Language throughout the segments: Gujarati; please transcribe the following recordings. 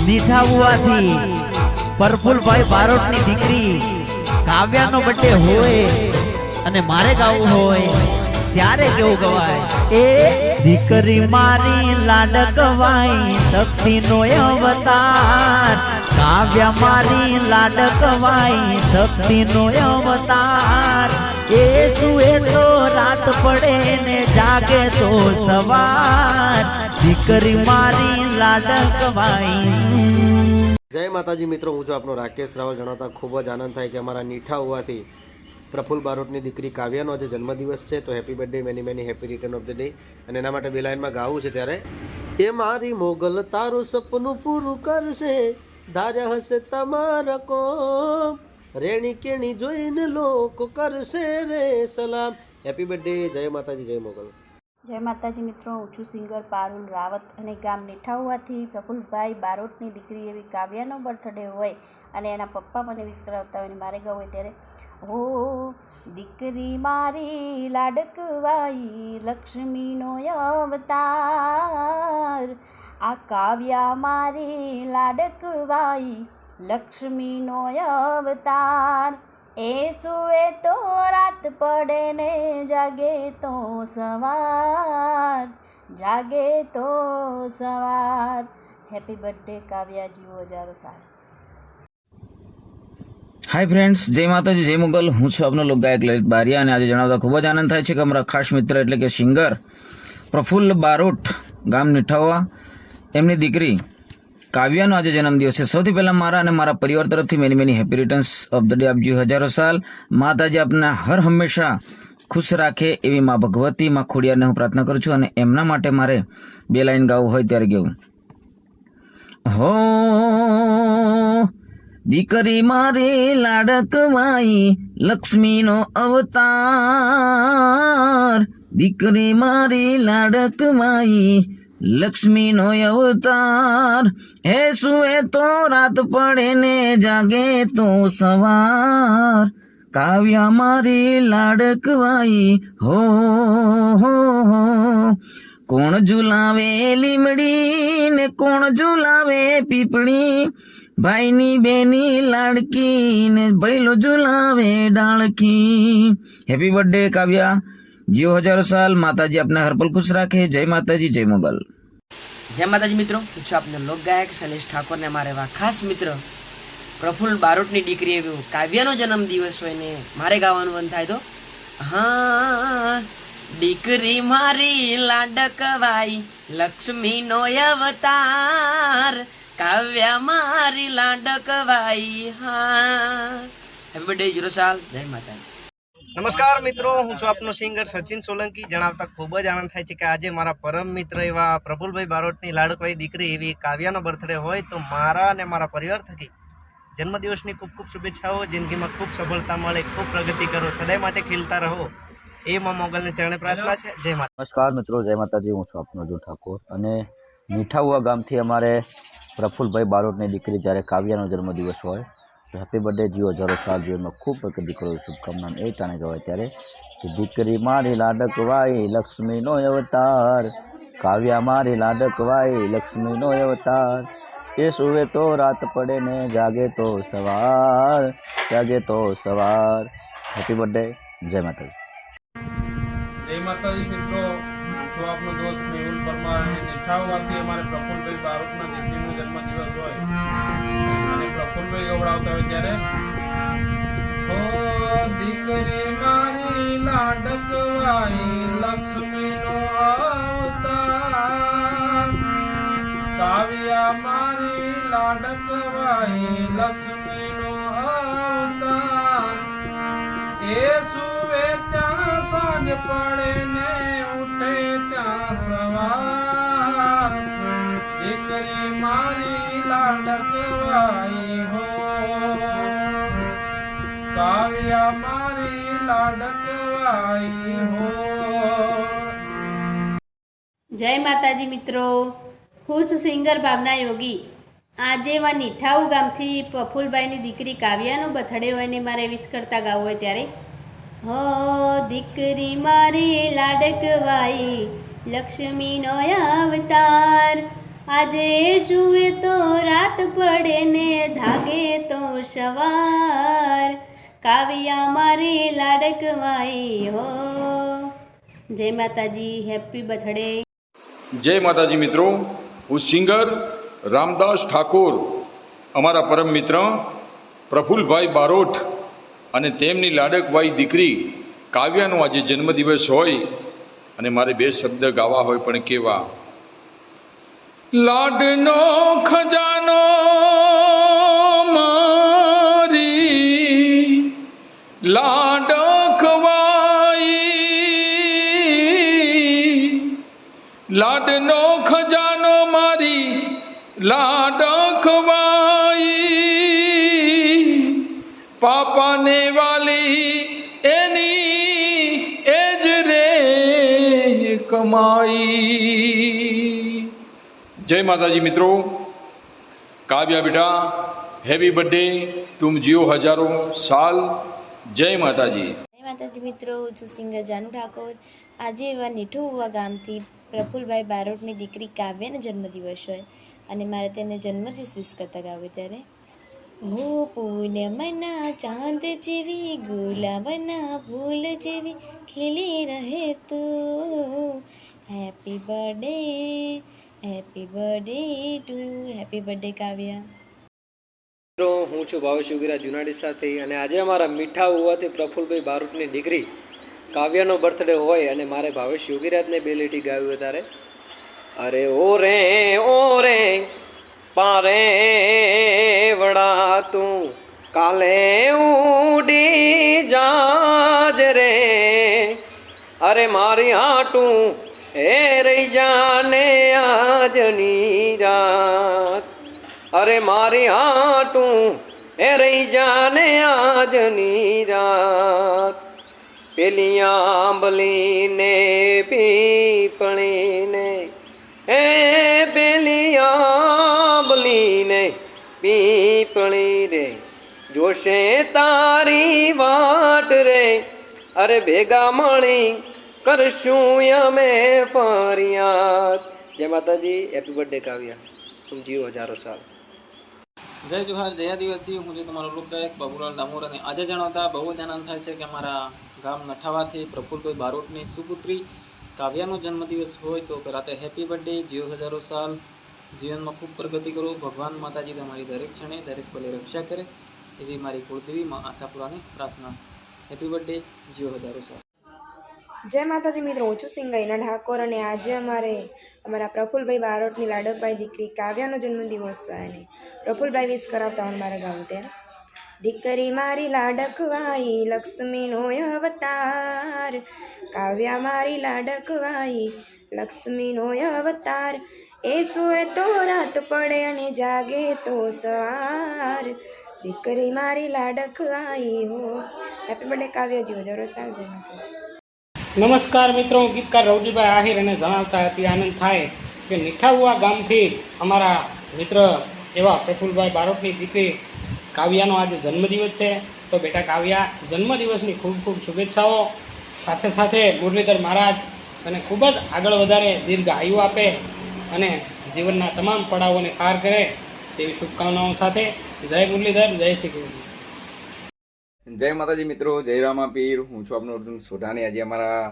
નીઠાવુવાથી પ્રફુલભાઈ બારોટની દીકરી કાવ્યાનો બર્થડે હોય અને મારે ગાવું હોય ત્યારે કેવું ગવાય? એ દીકરી મારી લાડકવાઈ શક્તિનો અવતાર, કાવ્યા મારી લાડકવાઈ શક્તિનો અવતાર, એ સુએ તો રાત પડે ને જાગે તો સવાર, દીકરી મારી લાડકવાઈ। જય માતાજી મિત્રો, હું છું આપનો રાકેશ રાવલ। જણાવતા ખૂબ જ આનંદ થાય કે અમારા નીઠા હોવાથી પ્રફુલ બારોટની દીકરી કાવ્યાનો આજે જન્મદિવસ છે, તો happy birthday, many many happy return of the day. અને એના માટે બે લાઈનમાં ગાવું છે ત્યારે એ મારી મોગલ તારું સપનું પૂરું કરશે, ધાર્યા હશે તમારા કોમ, રેણી કેણી જોઈને લોકો કરશે રે સલામ। હેપી બર્થડે, જય માતાજી, જય મોગલ। જય માતાજી મિત્રો, હું છું સિંગર પારુલ રાવત અને ગામ નીઠાવાથી પ્રફુલભાઈ બારોટની દીકરી એવી કાવ્યાનો બર્થડે હોય અને એના પપ્પા મને વિશ કરાવતા હોય અને મારે ગાવું હોય ત્યારે હો દીકરી મારી લાડકવાઈ લક્ષ્મીનો અવતાર, આ કાવ્યા મારી લાડકવાઈ લક્ષ્મીનો અવતાર, એ સુવે તો રાત પડે ને જાગે તો સવાર, જાગે તો સવાર। હેપી બર્થડે કાવ્યા, જીવો હજારો સાલ। હાય ફ્રેન્ડ્સ, જય માતાજી, જય મુગલ। હું છું આપનો લોકગાયક લલિત બારિયા અને આજે જણાવતા ખૂબ જ આનંદ થાય છે કે અમારા ખાસ મિત્ર એટલે કે સિંગર પ્રફુલ્લ બારોટ ગામ નીઠાવા એમની દીકરી કાવ્યાનો આજે જન્મદિવસ છે। સૌથી પહેલાં મારા અને મારા પરિવાર તરફથી many many happy returns of the day આપજો હજારો સાલ। માતાજી આપને હર હંમેશા ખુશ રાખે એવી મા ભગવતી, મા ખોડિયારને હું પ્રાર્થના કરું છું અને એમના માટે મારે બે લાઈન ગાવું હોય ત્યારે ગાવું। હો દીકરી મારી લાડકવાઈ લક્ષ્મીનો અવતાર, દીકરી મારી લાડકવાઈ લક્ષ્મીનો અવતાર, હે સુવે તો રાત પડે ને જાગે તો સવાર, કાવ્યા મારી લાડકવાઈ હો હો હો। કોણ ઝુલાવે લીમડી ને કોણ ઝુલાવે પીપળી, ભાઈની બેની લાડકી ને ભૈલો ઝુલાવે ડાળકી। હેપી બર્થડે કાવ્યા, જીઓ હજારો સાલ। માતાજી આપને હરપલ ખુશ રાખે। જય માતાજી, જય મોગલ। જય માતાજી મિત્રો, હું છું આપનો લોકગાયક શૈલેષ ઠાકોરને મારે એવા ખાસ મિત્ર પ્રફુલ બારોટની દીકરી એવો કાવ્યાનો જન્મદિવસ હોય ને મારે ગાવાનું મન થાય તો હા દીકરી મારી લાડકવાઈ લક્ષ્મીનો અવતાર, કાવ્યા મારી લાડકવાઈ હા। હેપી બર્થડે, જીરો સાલ। જય માતાજી। નમસ્કાર મિત્રો, હું છું આપનો સિંગર સચિન સોલંકી। જણાવતા ખૂબ જ આનંદ થાય છે કે આજે મારા પરમ મિત્ર એવા પ્રફુલભાઈ બારોટની લાડકવાઈ દીકરી એવી કાવ્યાનો બર્થડે હોય તો મારા અને મારા પરિવાર થકી જન્મદિવસની ખૂબ ખૂબ શુભેચ્છાઓ। જિંદગીમાં ખૂબ સફળતા મળે, ખૂબ પ્રગતિ કરો, સદાય માટે ખીલતા રહો, એ માં મોગલને ચરણે પ્રાર્થના છે। જય માતા। નમસ્કાર મિત્રો, જય માતાજી। હું છું આપનો જો ઠાકોર અને મીઠાવુआ ગામથી અમારે પ્રફુલભાઈ બારોટની દીકરી જ્યારે કાવ્યાનો જન્મદિવસ હોય તો હેપી બર્થડે, જીવો હજારો સાલ, જીવનમાં ખૂબ પ્રગતિ કરો શુભકામના એ ટાણે કહેવાય ત્યારે કે દીકરી મારી લાડકવાઈ લક્ષ્મીનો અવતાર, કાવ્યા મારી લાડકવાઈ લક્ષ્મીનો અવતાર, એ સુવે તો રાત પડે ને જાગે તો સવાર, જાગે તો સવાર। હેપી બર્થડે, જય માતાજી। જય માતાજી મિત્રો, હું છું આપનો દોસ્ત મેહુલ પરમાર અને નીઠાવાથી અમારે પ્રફુલભાઈ બારોટના દીકરીનો જન્મદિવસ હોય અને પ્રફુલભાઈ ગવડાવતા હોય ત્યારે હો દીકરી મારી લાડકવાઈ લક્ષ્મીનો અવતાર, કાવ્યા મારી લાડકવાઈ લક્ષ્મીનો અવતાર, એ સુવે ત્યાં સાંજ પડે ને ઉઠે ત્યાં સવાર, દીકરી મારી લાડકવાઈ હો, કાવ્યા મારી લાડકવાઈ હો। જય માતાજી મિત્રો, હું છું સિંગર ભાવના યોગી। આજે માં નીઠાવું ગામથી પ્રફુલભાઈની દીકરી કાવ્યાનો બર્થડે હોય ને મારે વિશ કરતા ગાવું હોય ત્યારે હો દીકરી મારી લાડકવાઈ લક્ષ્મીનો અવતાર, આજે સુવે તો રાત સવાર, કાવ્યા મારી લાડકવાઈ હો. જય માતાજી, હેપી બર્થડે. જય માતાજી મિત્રો, હું સિંગર રામદાસ ઠાકોર, અમારા પરમ મિત્ર પ્રફુલભાઈ બારોટ અને તેમની લાડકવાઈ દીકરી કાવ્યાનો આજે જન્મદિવસ હોય અને મારે બે શબ્દ ગાવા હોય પણ કેવા. લાડનો ખજાનો મારી લાડકવાઈ, લાડનો ખજાનો મારી લાડકવાઈ, પાપાને વાલી એની એજ રે કમાઈ. જય માતાજી મિત્રો. કાવ્યા બેટા, હેપી બર્થડે, તુમ જીઓ હજારો સાલ. જય માતાજી. જય માતાજી મિત્રો, હું છું સિંગર જાનુ ઠાકોર. આજે એવા નીઠુવા ગામથી પ્રફુલભાઈ બારોટની દીકરી કાવ્યાનો જન્મદિવસ હોય અને મારે તેને જન્મદિવસ વિશ કરતા ગાવે ત્યારે હો પૂનમના ચાંદ જેવી, ગુલાબના ફૂલ જેવી ખીલી રહે તું. Happy birthday, happy birthday to, happy birthday Kavya. મિત્રો, હું છું ભાવેશ યોગીરાજ જુનાડી સાથે અને આજે અમારા મીઠા હોવાથી પ્રફુલભાઈ બારોટની દીકરી કાવ્યાનો બર્થડે હોય અને મારે ભાવેશ યોગીરાજને બે લીટી ગાવ્યું ત્યારે અરે ઓ રે પારે વડા તું કાલે ઉડી જાજ રે, અરે મારી હાટું એ રહી જાને આજની રાત, અરે મારી હાટું એ રહી જાને આજની રાત. પેલી આંબલીને પીપળીને, એ પેલી આંબલીને પીપળી રે જોશે તારી વાટ રે, અરે ભેગા મળી કરશું અમે ફરિયાદ. જય માતાજી, હેપી બર્થડે કાવ્યા, તુમ જીવો હજારો સાલ. જય જોહાર, જય આદિવાસી. હું છું તમારો લોકગાયક બાબુલાલ ડામોર અને આજે જણાવતા બહુ જ આનંદ થાય છે કે અમારા ગામ નઠાવાથી પ્રફુલભાઈ બારોટની સુપુત્રી કાવ્યાનો જન્મદિવસ હોય તો રાતે હેપી બર્થડે, જીવો હજારો સાલ, જીવનમાં ખૂબ પ્રગતિ કરો, ભગવાન માતાજી તમારી દરેક ક્ષણે દરેક પલે રક્ષા કરે એવી મારી કુળદેવી માં આશાપુરાની પ્રાર્થના. હેપી બર્થડે, જીવો હજારો સાલ. જય માતાજી મિત્રો, હું છું સિંગર ઈના ઠાકોર અને આજે અમારા પ્રફુલભાઈ બારોટની લાડકભાઈ દીકરી કાવ્યાનો જન્મદિવસ છે અને પ્રફુલભાઈ વિશ કરાવતા હું મારા ગામ ત્યારે દીકરી મારી લાડકવાઈ, લક્ષ્મીનો અવતાર, કાવ્યા મારી લાડકવાઈ, લક્ષ્મીનો અવતાર, એ સુએ તો રાત પડે અને જાગે તો સવાર, દીકરી મારી લાડકવાઈ હો. હેપી બર્થડે કાવ્યા, જીવો હજારો સાલ. જય માતા. નમસ્કાર મિત્રો, હું ગીતકાર રવજીભાઈ આહિર અને જણાવતા હતી આનંદ થાય કે નીઠાવુઆ ગામથી અમારા મિત્ર એવા પ્રફુલભાઈ બારોટની દીકરી કાવ્યાનો આજે જન્મદિવસ છે. તો બેટા કાવ્યા, જન્મદિવસની ખૂબ ખૂબ શુભેચ્છાઓ. સાથે સાથે મુરલીધર મહારાજ અને ખૂબ જ આગળ વધારે દીર્ઘ આયુ આપે અને જીવનના તમામ પડાવોને પાર કરે તેવી શુભકામનાઓ સાથે જય મુરલીધર, જય શ્રી કૃષ્ણ. જય માતાજી મિત્રો, જય રામા પીર. હું છું આપનો અર્જુન સોઢાણી. આજે અમારા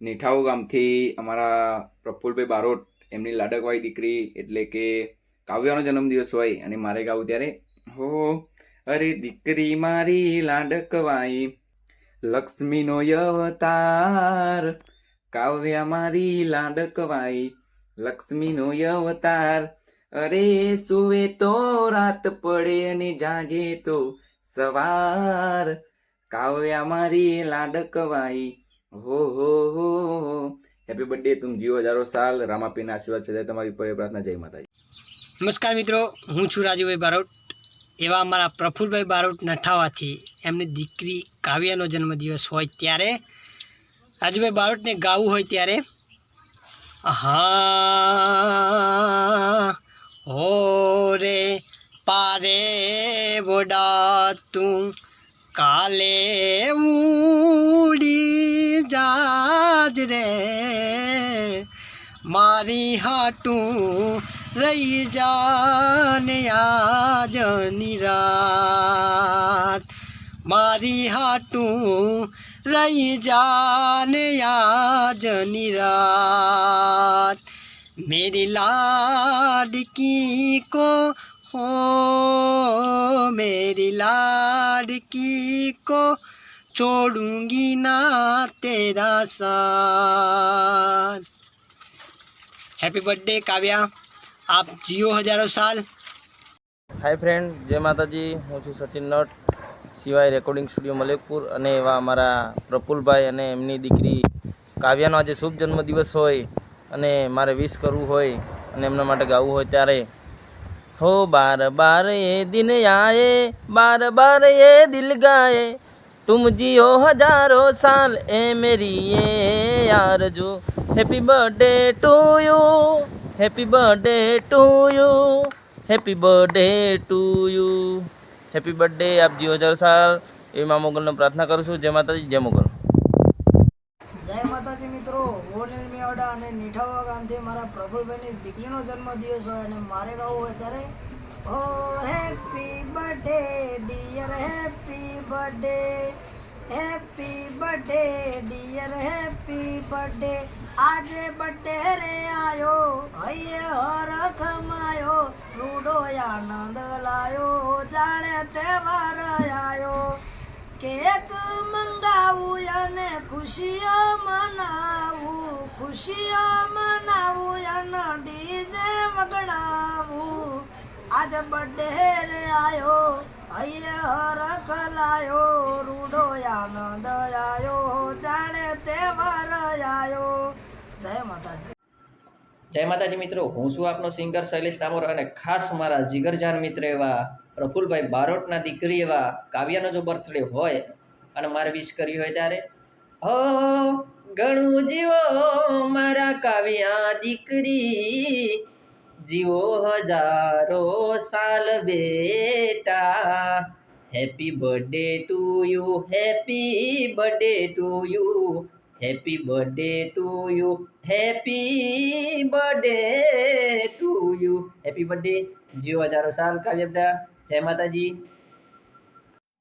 નીઠાઉ ગામથી અમારા પ્રફુલભાઈ બારોટ એમની લાડકવાઈ દીકરી એટલે કે કાવ્યાનો જન્મદિવસ હોય અને મારે ગાવું ત્યારે હો અરે દીકરી મારી લાડકવાઈ, લક્ષ્મીનો અવતાર, કાવ્યા મારી લાડકવાઈ, લક્ષ્મીનો અવતાર, અરે સુવે તો રાત પડે અને જાગે તો સવાર, કાવ્યા મારી લાડકવાઈ હો હો હો. હેપી બર્થડે, તુમ જીવો હજારો સાલ. રામાપીરના આશીર્વાદ છે તમારી ઉપર પ્રાર્થના. જય માતાજી. નમસ્કાર મિત્રો, હું છું રાજુભાઈ બારોટ. એવા અમારા પ્રફુલભાઈ બારોટ નઠાવાથી એમની દીકરી કાવ્યાનો જન્મદિવસ હોય ત્યારે રાજુભાઈ બારોટને ગાવું હોય ત્યારે હા હો રે પારે વડા તું કાલે ઉડી જાજ રે, મારી હાટું રહી જાને આજની રાત મારી હાટું રહી જાને આજની રાત मेरी लाडकी को हो मेरी लाडकी को छोड़ूंगी ना तेरा साथ। हैप्पी बर्थडे काव्या, आप जियो हजारों साल। હાય ફ્રેન્ડ, જય માતાજી. હું છું સચિન નટ, સિવાય રેકોર્ડિંગ સ્ટુડિયો મલેકપુર. અને એવા અમારા પ્રફુલભાઈ અને એમની દીકરી કાવ્યાનો આજે શુભ જન્મદિવસ હોય અને મારે વિશ કરવું હોય અને એમના માટે ગાવું હોય ત્યારે हो बार बार ये दिन आए बार बार ये दिल गाए तुम जियो हजारों साल ए मेरी ये यार जो happy birthday to you happy birthday to you happy birthday to you happy birthday आप जियो हजारों साल એ મા મોગલને પ્રાર્થના કરું છું. જય માતાજી, જય મોગલ. જય માતાજી મિત્રો, હું મેવાડા અને નીઠાવા ગામથી મારા પ્રફુલભાઈની દીકરીનો જન્મદિવસ હોય અને મારે ગાવું હોય ત્યારે oh happy birthday dear happy birthday dear happy birthday આજે બર્થડે રે આયો હૈયે હરખ માયો રૂડો આનંદ લાયો જાણે તહેવાર આયો કેક મંગાવું અને ખુશીઓ મનાવું અને ડીજે વગડાવું આજે બર્થડે રે આયો હૈયે હરખ લાયો રૂડો આનંદ આયો જાણે તહેવાર આયો. જય માતાજી. જય માતાજી મિત્રો, હું છું આપનો સિંગર શૈલેષ ડામોર અને ખાસ મારા જીગરજાન મિત્ર એવા પ્રફુલભાઈ બારોટના દીકરી એવા કાવ્યાનો જો બર્થડે હોય અને મારે વિશ કરી હોય ત્યારે હો ઘણું જીવો મારા કાવ્યા દીકરી જીવો હજારો સાલ બેટા happy birthday to you happy birthday to you happy birthday to you happy birthday to you happy birthday જીવો હજારો સાલ કાવ્ય બેટા. જય માતાજી.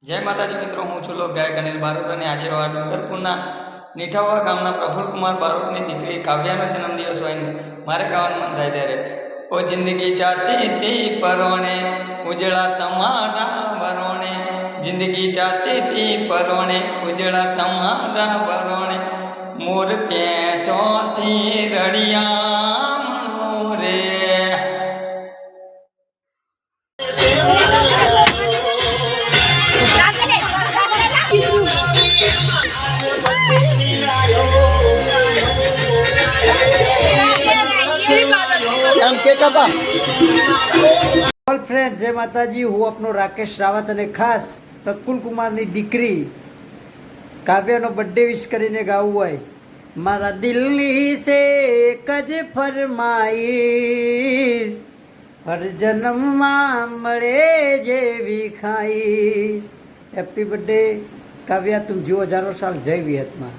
જય માતાજી મિત્રો, હું છું લોક ગાયક અનિલ બારોટ અને આજે ડુંગરપુરના નીઠાવા ગામના પ્રફુલકુમાર બારોટની દીકરી કાવ્યાનો જન્મદિવસ હોય ને મારે ગાવાનું મન થાય ત્યારે ઓ જિંદગી જાતી હતી પરોણે ઉજળા તમારા વરોણે જિંદગી જાતી હતી પરોણે ઉજળા તમારા વરોણે મોર પેચોથી રડિયામણો રે. ઓલ ફ્રેન્ડ, જય માતાજી. હું આપનો રાકેશ રાવત અને ખાસ પ્રફુલ કુમારની દીકરી કાવ્યાનો બર્થડે વિશ કરીને ગાવું હોય મારા દિલની સે એક જ ફરમાઈશ હર જન્મમાં મળે જેવી ખાઈશ. હેપી બર્થડે કાવ્યા, તું જીવો હજારો સાલ. જય વિહતમાં.